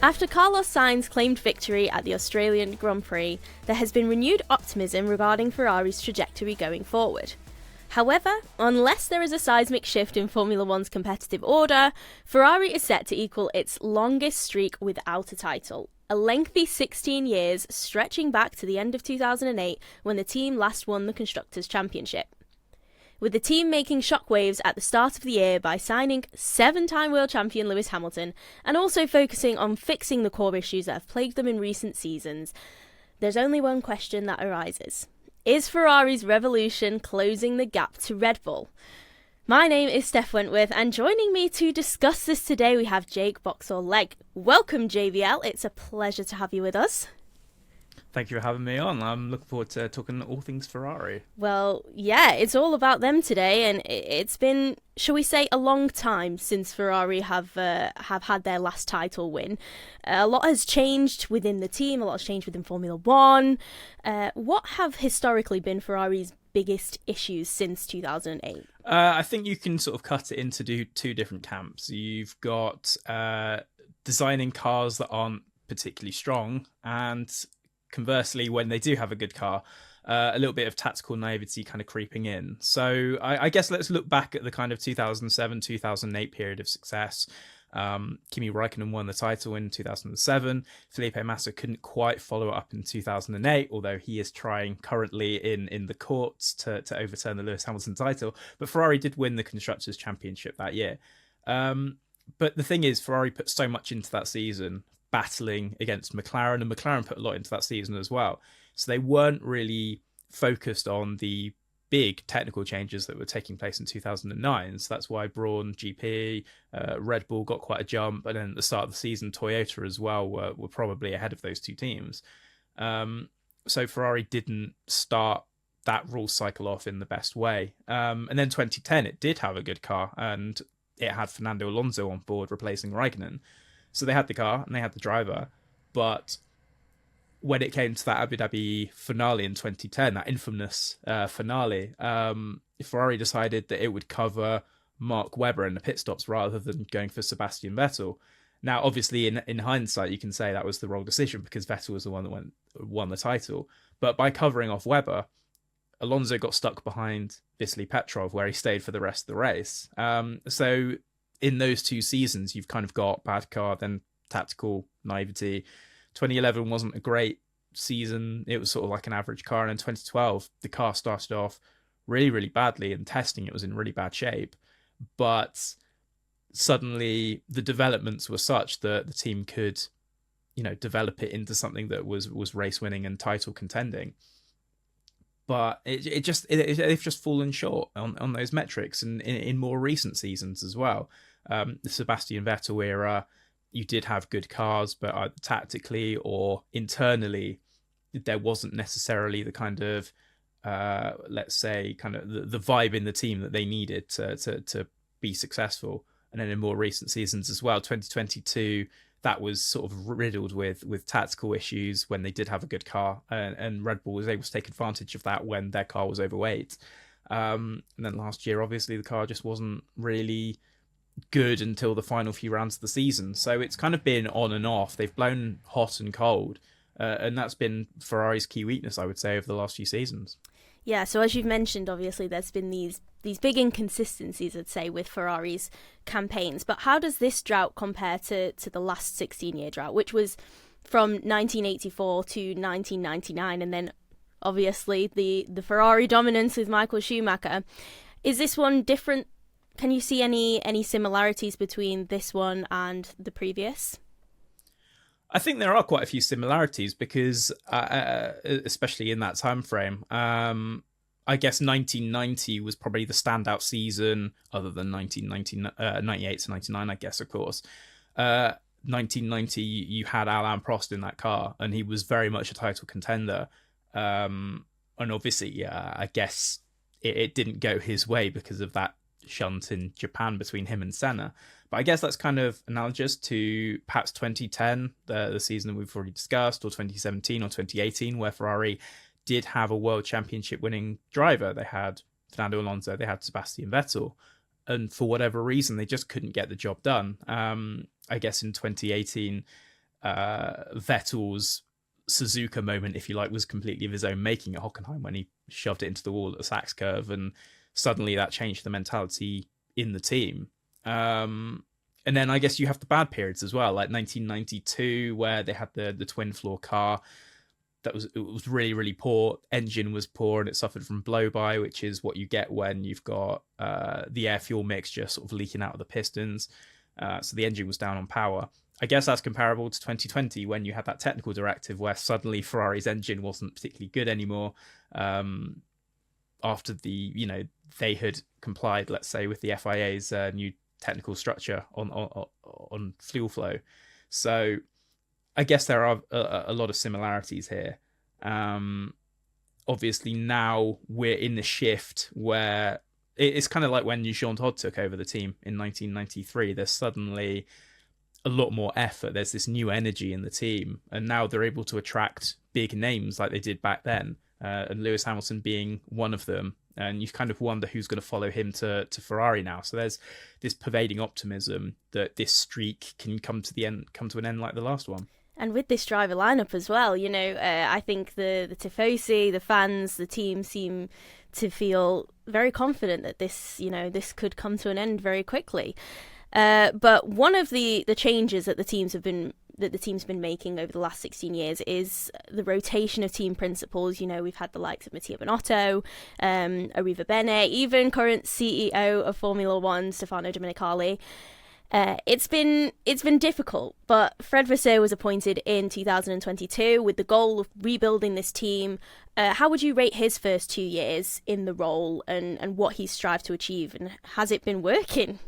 After Carlos Sainz claimed victory at the Australian Grand Prix, there has been renewed optimism regarding Ferrari's trajectory going forward. However, unless there is a seismic shift in Formula One's competitive order, Ferrari is set to equal its longest streak without a title, a lengthy 16 years stretching back to the end of 2008 when the team last won the Constructors' Championship. With the team making shockwaves at the start of the year by signing 7-time world champion Lewis Hamilton and also focusing on fixing the core issues that have plagued them in recent seasons, there's only one question that arises. Is Ferrari's revolution closing the gap to Red Bull? My name is Steph Wentworth, and joining me to discuss this today we have Jake Boxall-Legge. Welcome, JVL. It's a pleasure to have you with us. Thank you for having me on. I'm looking forward to talking all things Ferrari. Well, yeah, it's all about them today, and it's been, shall we say, a long time since Ferrari have had their last title win. A lot has changed within the team, a lot has changed within Formula One. What have historically been Ferrari's biggest issues since 2008? I think you can sort of cut it into two different camps. You've got designing cars that aren't particularly strong, and conversely, when they do have a good car, a little bit of tactical naivety kind of creeping in. So I guess let's look back at the kind of 2007, 2008 period of success. Kimi Räikkönen won the title in 2007. Felipe Massa couldn't quite follow it up in 2008, although he is trying currently in the courts to overturn the Lewis Hamilton title. But Ferrari did win the Constructors' Championship that year. But the thing is, Ferrari put so much into that season, battling against McLaren, and McLaren put a lot into that season as well. So they weren't really focused on the big technical changes that were taking place in 2009. So that's why Brawn, GP, Red Bull got quite a jump, and then at the start of the season, Toyota as well were probably ahead of those two teams. So Ferrari didn't start that rule cycle off in the best way. And then 2010, it did have a good car, and it had Fernando Alonso on board replacing Raikkonen. So they had the car and they had the driver, but when it came to that Abu Dhabi finale in 2010, that infamous finale, Ferrari decided that it would cover Mark Webber in the pit stops rather than going for Sebastian Vettel. Now, obviously, in hindsight, you can say that was the wrong decision because Vettel was the one that won the title. But by covering off Webber, Alonso got stuck behind Vasily Petrov, where he stayed for the rest of the race. So in those two seasons, you've kind of got bad car, then tactical naivety. 2011 wasn't a great season. It was sort of like an average car. And in 2012, the car started off really, really badly. And testing, it was in really bad shape. But suddenly the developments were such that the team could, develop it into something that was race winning and title contending. But they've just fallen short on those metrics, and in more recent seasons as well. The Sebastian Vettel era, you did have good cars, but either tactically or internally, there wasn't necessarily the kind of, let's say, kind of the vibe in the team that they needed to be successful. And then in more recent seasons as well, 2022, that was sort of riddled with tactical issues when they did have a good car, and Red Bull was able to take advantage of that when their car was overweight. And then last year, obviously, the car just wasn't really good until the final few rounds of the season. So it's kind of been on and off. They've blown hot and cold, and that's been Ferrari's key weakness, I would say, over the last few seasons. Yeah, so as you've mentioned, obviously, there's been these big inconsistencies, I'd say, with Ferrari's campaigns. But how does this drought compare to the last 16-year drought, which was from 1984 to 1999, and then, obviously, the Ferrari dominance with Michael Schumacher? Is this one different? Can you see any similarities between this one and the previous? I think there are quite a few similarities because, especially in that time frame, I guess 1990 was probably the standout season, other than 98 to 99, I guess, of course. 1990, you had Alain Prost in that car, and he was very much a title contender. And obviously, I guess it didn't go his way because of that shunt in Japan between him and Senna. But I guess that's kind of analogous to perhaps 2010, the season that we've already discussed, or 2017 or 2018, where Ferrari did have a world championship winning driver. They had Fernando Alonso, they had Sebastian Vettel, and for whatever reason, they just couldn't get the job done. I guess in 2018, Vettel's Suzuka moment, if you like, was completely of his own making at Hockenheim when he shoved it into the wall at the Sachs curve, and suddenly that changed the mentality in the team. And then I guess you have the bad periods as well, like 1992, where they had the twin floor car. It was really, really poor. Engine was poor and it suffered from blow-by, which is what you get when you've got the air-fuel mixture sort of leaking out of the pistons. So the engine was down on power. I guess that's comparable to 2020 when you had that technical directive where suddenly Ferrari's engine wasn't particularly good anymore. After they had complied, let's say, with the FIA's new technical structure on fuel flow. So I guess there are a lot of similarities here. Obviously now we're in the shift where it's kind of like when Jean Todt took over the team in 1993. There's suddenly a lot more effort. There's this new energy in the team, and now they're able to attract big names like they did back then, and Lewis Hamilton being one of them. And you kind of wonder who's going to follow him to Ferrari now. So there's this pervading optimism that this streak can come to an end like the last one. And with this driver lineup as well, I think the tifosi, the fans, the team seem to feel very confident that this could come to an end very quickly. But one of the changes that the team's been making over the last 16 years is the rotation of team principals. We've had the likes of Mattia Binotto, Arriva Bene, even current CEO of Formula One, Stefano Domenicali. It's been difficult, but Fred Vasseur was appointed in 2022 with the goal of rebuilding this team. How would you rate his first 2 years in the role and what he's strived to achieve, and has it been working?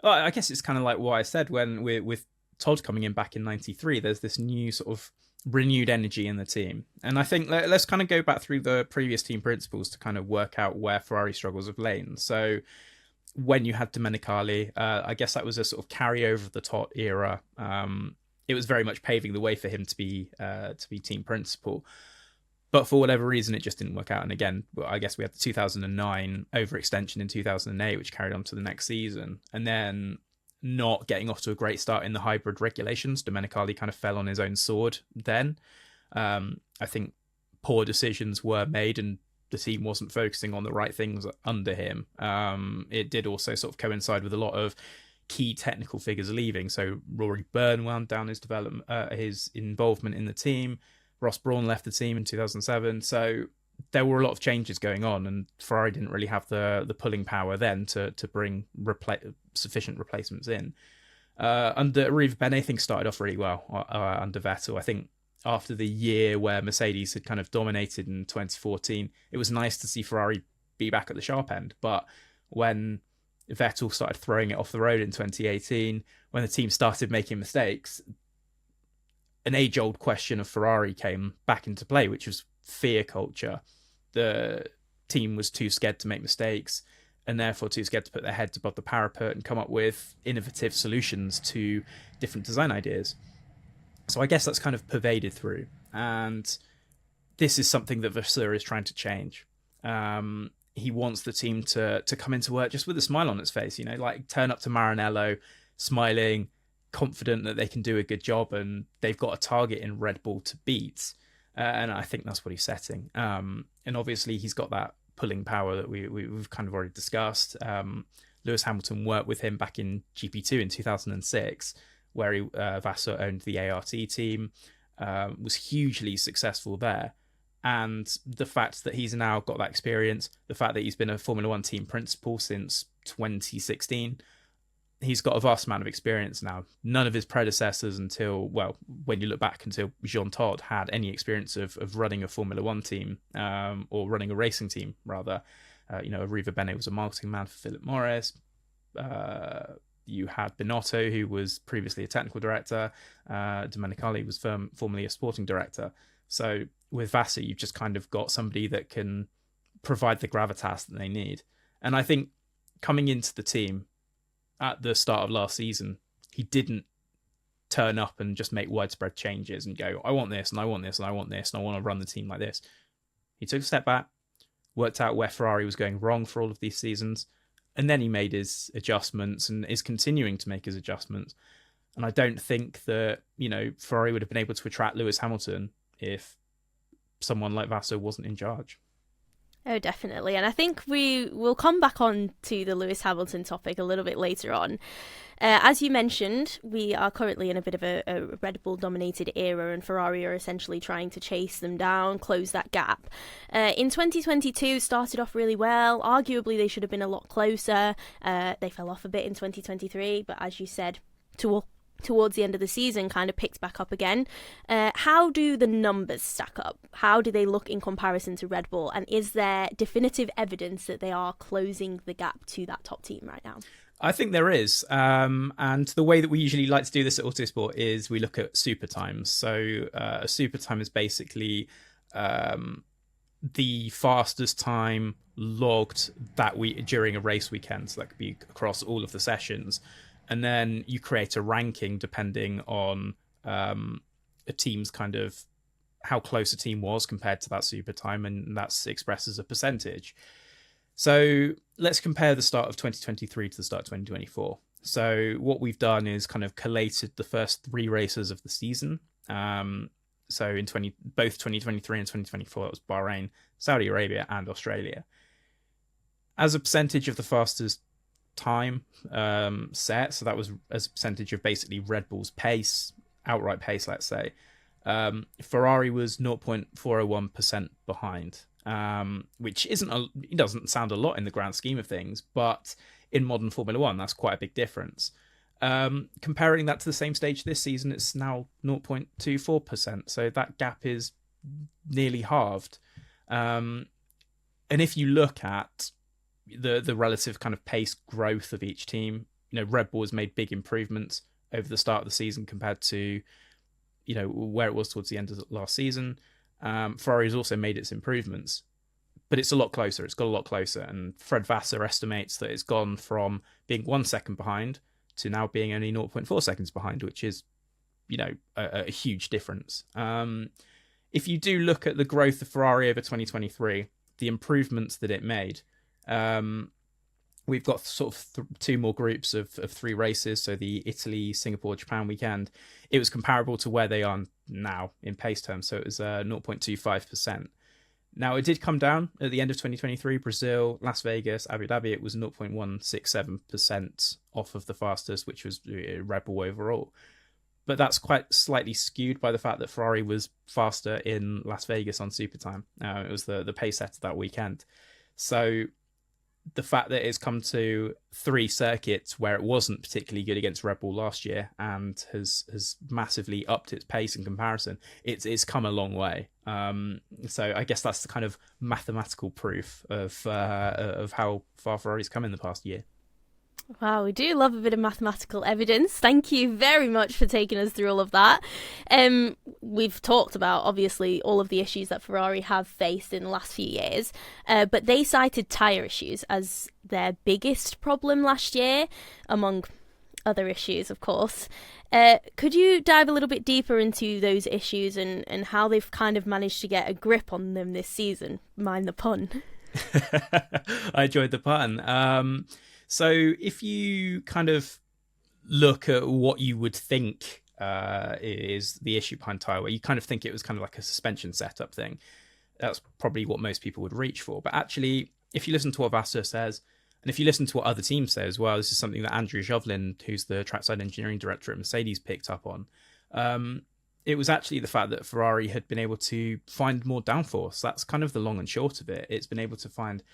Well, I guess it's kind of like what I said when with Todd coming in back in 93, there's this new sort of renewed energy in the team. And I think let's kind of go back through the previous team principles to kind of work out where Ferrari struggles have lain. So when you had Domenicali, I guess that was a sort of carryover of the Todd era. It was very much paving the way for him to be team principal. But for whatever reason, it just didn't work out. And again, I guess we had the 2009 overextension in 2008, which carried on to the next season. And then not getting off to a great start in the hybrid regulations. Domenicali kind of fell on his own sword then. I think poor decisions were made and the team wasn't focusing on the right things under him. It did also sort of coincide with a lot of key technical figures leaving. So Rory Byrne wound down his involvement in the team. Ross Brawn left the team in 2007. So there were a lot of changes going on, and Ferrari didn't really have the pulling power then to bring sufficient replacements in. Under Arriva Bene, things started off really well under Vettel. I think after the year where Mercedes had kind of dominated in 2014, it was nice to see Ferrari be back at the sharp end. But when Vettel started throwing it off the road in 2018, when the team started making mistakes, an age-old question of Ferrari came back into play, which was fear culture. The team was too scared to make mistakes and therefore too scared to put their heads above the parapet and come up with innovative solutions to different design ideas. So I guess that's kind of pervaded through. And this is something that Vasseur is trying to change. He wants the team to come into work just with a smile on its face, like turn up to Maranello smiling, confident that they can do a good job and they've got a target in Red Bull to beat. And I think that's what he's setting. And obviously he's got that pulling power that we've kind of already discussed. Lewis Hamilton worked with him back in GP2 in 2006, where Vasseur owned the ART team, was hugely successful there. And the fact that he's now got that experience, the fact that he's been a Formula One team principal since 2016, he's got a vast amount of experience now. None of his predecessors when you look back, until Jean Todt had any experience of running a Formula One team, or running a racing team, rather. Arriva Bene was a marketing man for Philip Morris. You had Binotto, who was previously a technical director. Domenicali was formerly a sporting director. So with Vasseur, you've just kind of got somebody that can provide the gravitas that they need. And I think coming into the team at the start of last season, he didn't turn up and just make widespread changes and go, I want this and I want this and I want this and I want to run the team like this. He took a step back, worked out where Ferrari was going wrong for all of these seasons, and then he made his adjustments and is continuing to make his adjustments. And I don't think that, Ferrari would have been able to attract Lewis Hamilton if someone like Vasseur wasn't in charge. Oh, definitely. And I think we will come back on to the Lewis Hamilton topic a little bit later on. As you mentioned, we are currently in a bit of a Red Bull dominated era, and Ferrari are essentially trying to chase them down, close that gap. In 2022, started off really well. Arguably, they should have been a lot closer. They fell off a bit in 2023, but as you said, towards the end of the season, kind of picked back up again. How do the numbers stack up? How do they look in comparison to Red Bull? And is there definitive evidence that they are closing the gap to that top team right now? I think there is. And the way that we usually like to do this at Autosport is we look at super times. So a super time is basically the fastest time logged that week during a race weekend. So that could be across all of the sessions. And then you create a ranking depending on a team's kind of how close a team was compared to that super time, and that's expressed as a percentage. So let's compare the start of 2023 to the start of 2024. So what we've done is kind of collated the first 3 races of the season. So in both 2023 and 2024, that was Bahrain, Saudi Arabia, and Australia. As a percentage of the fastest time set, so that was as a percentage of basically Red Bull's pace, outright pace, let's say. Ferrari was 0.401% behind, which it doesn't sound a lot in the grand scheme of things, but in modern Formula One, that's quite a big difference. Comparing that to the same stage this season, it's now 0.24%, so that gap is nearly halved. And if you look at the relative kind of pace growth of each team, Red Bull has made big improvements over the start of the season compared to where it was towards the end of last season. Ferrari has also made its improvements, but it's a lot closer. It's got a lot closer, and Fred Vasseur estimates that it's gone from being 1 second behind to now being only 0.4 seconds behind, which is a huge difference. If you do look at the growth of Ferrari over 2023, the improvements that it made, we've got sort of 2 more groups of 3 races. So the Italy, Singapore, Japan weekend, it was comparable to where they are now in pace terms. So it was 0.25%. Now it did come down at the end of 2023. Brazil, Las Vegas, Abu Dhabi, it was 0.167% off of the fastest, which was Red Bull overall. But that's quite slightly skewed by the fact that Ferrari was faster in Las Vegas on super time. It was the pace setter that weekend. So the fact that it's come to 3 circuits where it wasn't particularly good against Red Bull last year and has massively upped its pace in comparison, it's come a long way. So I guess that's the kind of mathematical proof of how far Ferrari's come in the past year. Wow, we do love a bit of mathematical evidence. Thank you very much for taking us through all of that. We've talked about, obviously, all of the issues that Ferrari have faced in the last few years, but they cited tyre issues as their biggest problem last year, among other issues, of course. Could you dive a little bit deeper into those issues and how they've kind of managed to get a grip on them this season? Mind the pun. I enjoyed the pun. So if you kind of look at what you would think is the issue behind Tyre, you kind of think it was kind of like a suspension setup thing. That's probably what most people would reach for. But actually, if you listen to what Vasseur says, and if you listen to what other teams say as well, this is something that Andrew Jovlin, who's the trackside engineering director at Mercedes, picked up on. It was actually the fact that Ferrari had been able to find more downforce. That's kind of the long and short of it. It's been able to find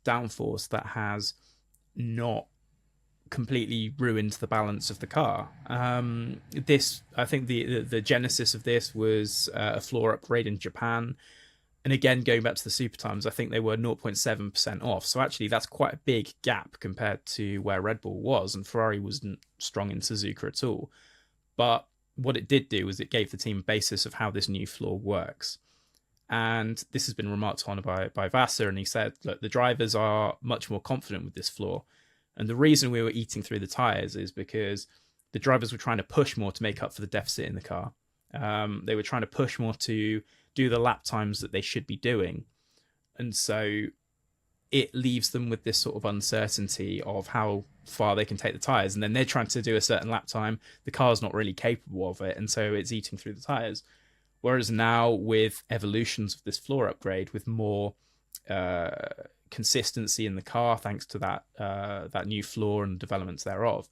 downforce that has not completely ruined the balance of the car. I think the genesis of this was a floor upgrade in Japan. And again, going back to the super times, I think they were 0.7% off. So actually, that's quite a big gap compared to where Red Bull was, and Ferrari wasn't strong in Suzuka at all. But what it did do was it gave the team a basis of how this new floor works. And this has been remarked on by Vasseur, and he said, look, the drivers are much more confident with this floor. And the reason we were eating through the tyres is because the drivers were trying to push more to make up for the deficit in the car. They were trying to push more to do the lap times that they should be doing. And so it leaves them with this sort of uncertainty of how far they can take the tyres. And then they're trying to do a certain lap time. The car's not really capable of it. And so it's eating through the tyres. Whereas now with evolutions of this floor upgrade, with more consistency in the car, thanks to that new floor and developments thereof,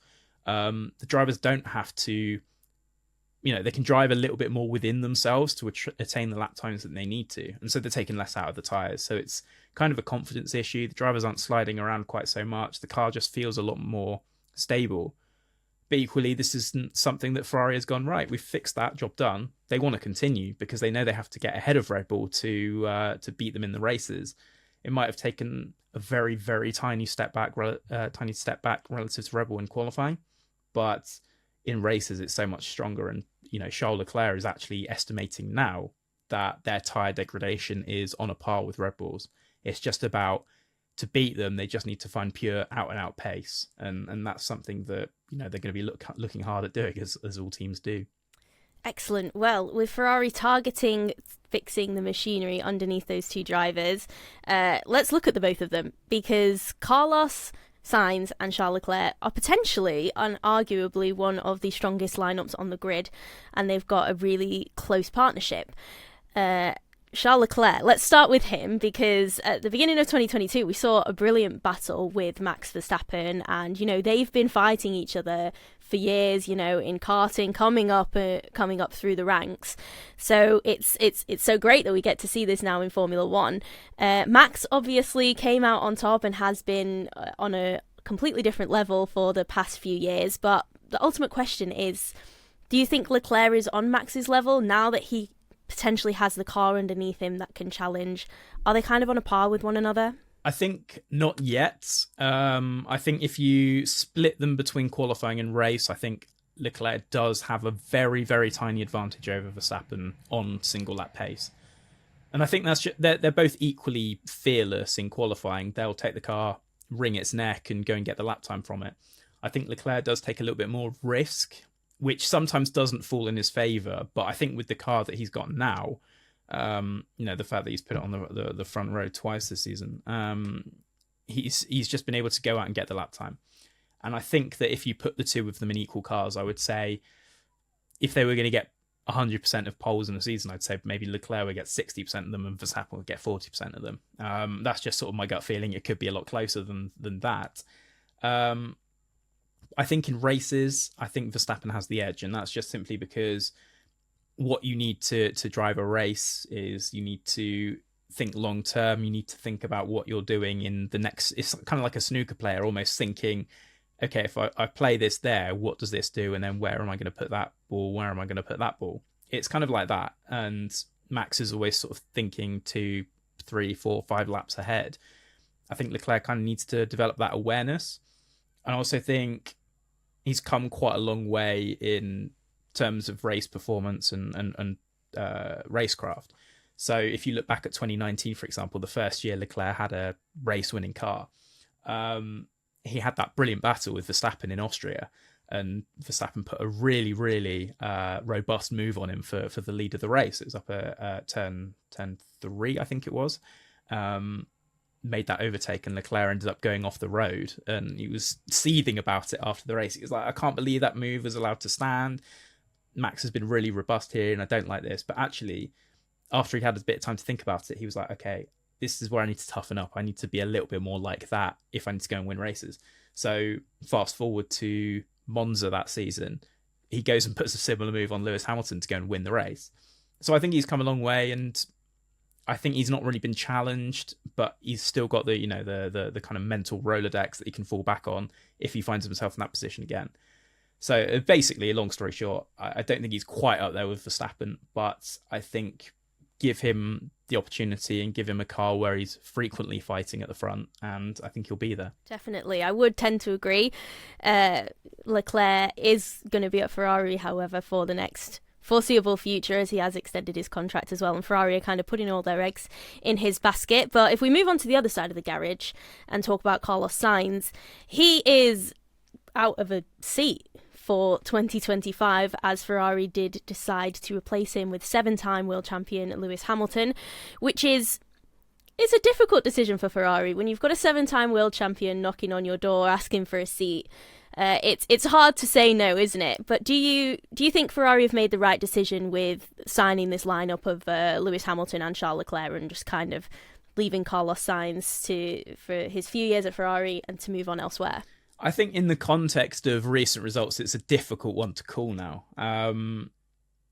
the drivers don't have to, they can drive a little bit more within themselves to attain the lap times that they need to. And so they're taking less out of the tyres. So it's kind of a confidence issue. The drivers aren't sliding around quite so much. The car just feels a lot more stable. But equally, this isn't something that Ferrari has gone, right, we've fixed that, job done. They want to continue because they know they have to get ahead of Red Bull to beat them in the races. It might have taken a very, very tiny step back relative to Red Bull in qualifying. But in races, it's so much stronger. And, Charles Leclerc is actually estimating now that their tyre degradation is on a par with Red Bull's. It's just about, to beat them, they just need to find pure out-and-out pace. And that's something that, they're going to be looking hard at doing, as all teams do. Excellent. Well, with Ferrari targeting fixing the machinery underneath those two drivers, let's look at the both of them, because Carlos Sainz and Charles Leclerc are potentially and arguably one of the strongest lineups on the grid, and they've got a really close partnership. Charles Leclerc, let's start with him, because at the beginning of 2022 we saw a brilliant battle with Max Verstappen, and they've been fighting each other for years, in karting, coming up through the ranks. So it's so great that we get to see this now in Formula One. Max obviously came out on top and has been on a completely different level for the past few years, but the ultimate question is, do you think Leclerc is on Max's level now that he potentially has the car underneath him that can challenge? Are they kind of on a par with one another? I think not yet. I think if you split them between qualifying and race, I think Leclerc does have a very, very tiny advantage over Verstappen on single lap pace. And I think they're both equally fearless in qualifying. They'll take the car, wring its neck, and go and get the lap time from it. I think Leclerc does take a little bit more risk, which sometimes doesn't fall in his favour. But I think with the car that he's got now, the fact that he's put it on the front row twice this season, he's just been able to go out and get the lap time. And I think that if you put the two of them in equal cars, I would say if they were going to get 100% of poles in the season, I'd say maybe Leclerc would get 60% of them and Verstappen would get 40% of them. That's just sort of my gut feeling. It could be a lot closer than that. I think in races, I think Verstappen has the edge, and that's just simply because what you need to drive a race is you need to think long term. You need to think about what you're doing in the next. It's kind of like a snooker player almost thinking, okay, if I play this there, what does this do? And then where am I going to put that ball? Where am I going to put that ball? It's kind of like that. And Max is always sort of thinking 2, 3, 4, 5 laps ahead. I think Leclerc kind of needs to develop that awareness. And I also think he's come quite a long way in terms of race performance and racecraft. So if you look back at 2019, for example, the first year Leclerc had a race-winning car, he had that brilliant battle with Verstappen in Austria, and Verstappen put a really, really robust move on him for the lead of the race. It was up at turn 3, I think it was. Made that overtake, and Leclerc ended up going off the road, and he was seething about it after the race. He was like, I can't believe that move was allowed to stand. Max has been really robust here and I don't like this. But actually, after he had a bit of time to think about it, he was like, okay, this is where I need to toughen up. I need to be a little bit more like that if I need to go and win races. So fast forward to Monza that season, he goes and puts a similar move on Lewis Hamilton to go and win the race. So I think he's come a long way, and I think he's not really been challenged, but he's still got the the kind of mental Rolodex that he can fall back on if he finds himself in that position again. So basically, a long story short, I don't think he's quite up there with Verstappen, but I think give him the opportunity and give him a car where he's frequently fighting at the front, and I think he'll be there. Definitely. I would tend to agree. Leclerc is going to be at Ferrari, however, for the next foreseeable future, as he has extended his contract as well, and Ferrari are kind of putting all their eggs in his basket. But if we move on to the other side of the garage and talk about Carlos Sainz, he is out of a seat for 2025, as Ferrari did decide to replace him with 7-time world champion Lewis Hamilton, which is it's a difficult decision for Ferrari when you've got a 7-time world champion knocking on your door asking for a seat. It's hard to say no, isn't it? But do you think Ferrari have made the right decision with signing this lineup of Lewis Hamilton and Charles Leclerc and just kind of leaving Carlos Sainz for his few years at Ferrari and to move on elsewhere? I think in the context of recent results, it's a difficult one to call now.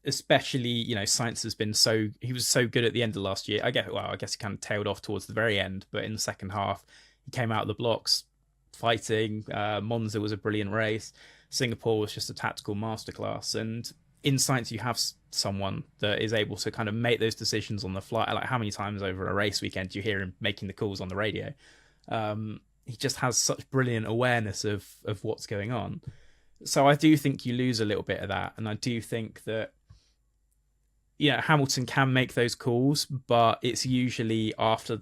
Especially, Sainz he was so good at the end of last year. I guess he kind of tailed off towards the very end, but in the second half, he came out of the blocks fighting. Monza was a brilliant race. Singapore was just a tactical masterclass. And in Sainz, you have someone that is able to kind of make those decisions on the fly. Like, how many times over a race weekend do you hear him making the calls on the radio? He just has such brilliant awareness of what's going on. So I do think you lose a little bit of that. And I do think that, Hamilton can make those calls, but it's usually after,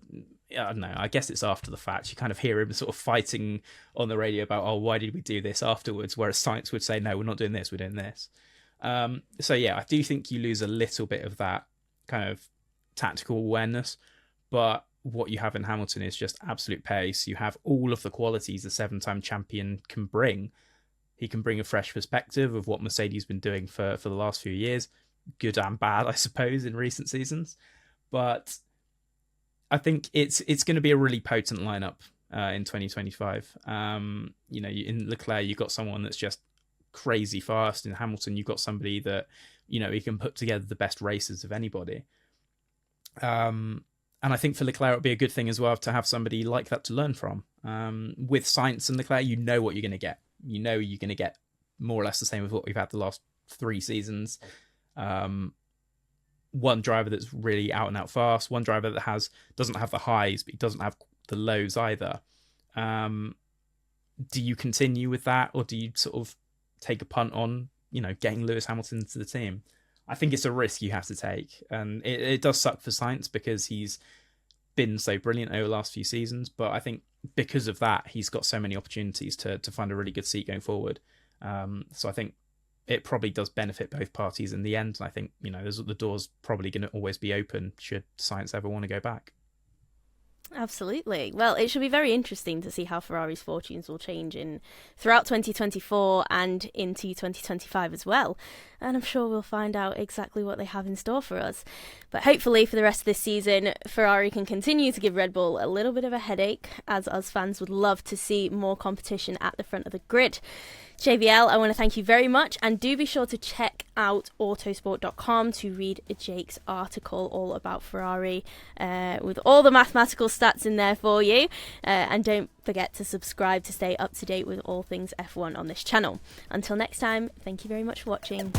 I don't know, I guess it's after the fact. You kind of hear him sort of fighting on the radio about, why did we do this afterwards? Whereas Sainz would say, no, we're not doing this, we're doing this. So yeah, I do think you lose a little bit of that kind of tactical awareness, but what you have in Hamilton is just absolute pace. You have all of the qualities a 7-time champion can bring. He can bring a fresh perspective of what Mercedes has been doing for the last few years, good and bad, I suppose, in recent seasons. But I think it's going to be a really potent lineup in 2025. In Leclerc, you've got someone that's just crazy fast. In Hamilton, you've got somebody that, he can put together the best races of anybody. And I think for Leclerc, it would be a good thing as well to have somebody like that to learn from. With Sainz and Leclerc, you know what you're going to get. You know you're going to get more or less the same as what we've had the last 3 seasons. One driver that's really out and out fast, one driver that doesn't have the highs, but he doesn't have the lows either. Do you continue with that, or do you sort of take a punt on, getting Lewis Hamilton to the team? I think it's a risk you have to take, and it does suck for Sainz because he's been so brilliant over the last few seasons. But I think because of that, he's got so many opportunities to find a really good seat going forward. So I think it probably does benefit both parties in the end. And I think, the door's probably going to always be open should Sainz ever want to go back. Absolutely. Well, it should be very interesting to see how Ferrari's fortunes will change throughout 2024 and into 2025 as well. And I'm sure we'll find out exactly what they have in store for us. But hopefully for the rest of this season, Ferrari can continue to give Red Bull a little bit of a headache, as us fans would love to see more competition at the front of the grid. JVL, I want to thank you very much, and do be sure to check out Autosport.com to read Jake's article all about Ferrari with all the mathematical stats in there for you. And don't forget to subscribe to stay up to date with all things F1 on this channel. Until next time, thank you very much for watching.